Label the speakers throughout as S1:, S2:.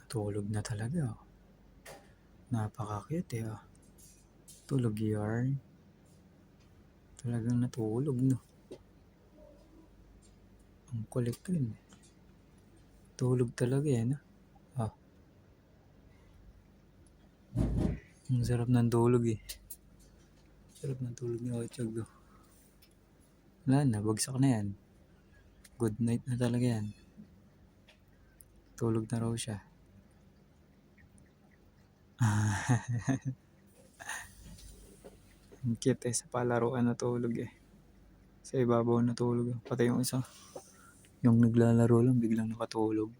S1: Tulog na talaga. Napaka-cute eh. Tulog yarn. Talagang natulog no. Ang kulit rin. Tulog talaga yan. Ang sarap ng tulog eh. Sarap ng tulog ni Ochog. Wala na, bagsak na yan. Good night na talaga yan. Tulog na raw siya. Ang cute eh, sa palaruan na tulog eh. Sa ibabaw na tulog. Pati yung isa. Yung naglalaro lang, biglang nakatulog.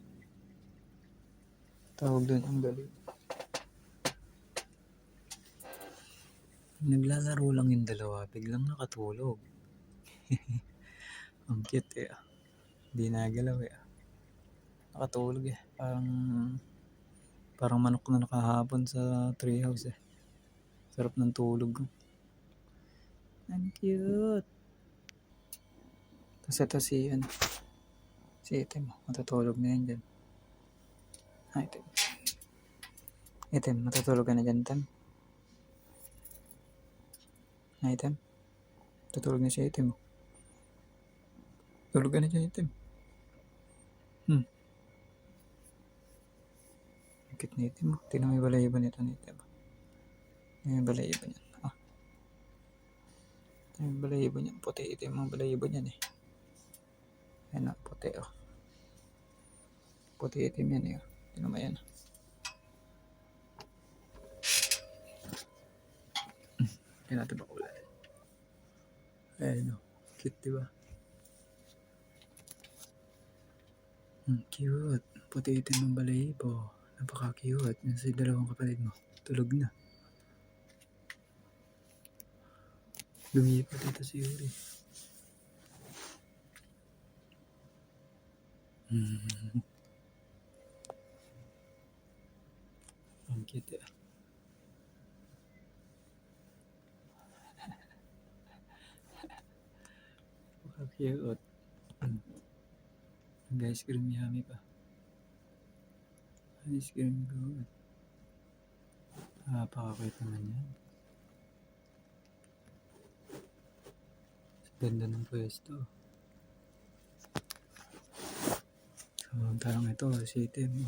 S1: Tawag doon, ang galing. Naglalaro lang yung dalawa, biglang nakatulog. Ang cute eh. Hindi nagalaw eh. Nakatulog eh. Parang manok na nakahapon sa treehouse eh. Sarap ng tulog. Ang cute. Tapos ito si Item. Matutulog na yan dyan. Item. Item, matutulog ka na dyan, Item. Item. Tutulog na si Item. Tulog ka na dyan, Item. Cute na Item. Tingnan mo yung balayibo nito na Item. Yung balayibo niyan. Yung balayibo niyan. Puti Item ang balayibo niyan eh. Ayan o, puti o. Puti Item yan eh. Tingnan mo yan. Hindi natin bakulay. Ayan o. Cute diba? Cute. Puti Item ang balayibo. Napaka-cute. Yung sa dalawang kapatid mo. Tulog na. Lumipat ito si Yuri. Ang cute eh. Napaka-cute. Ang ice cream yummy pa. Ice cream good. Napaka-cute naman yan. Ganda ng pwesto. So, ang tarang ito, si Item.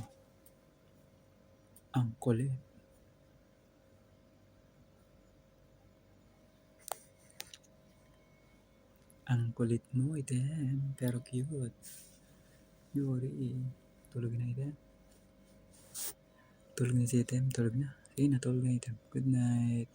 S1: Ang kulit. Ang kulit mo, Item. Pero cute. Yuri. Tulog na, Item. Tulog na si Item. Tulog na. Sige na, tulog na, Item. Good night.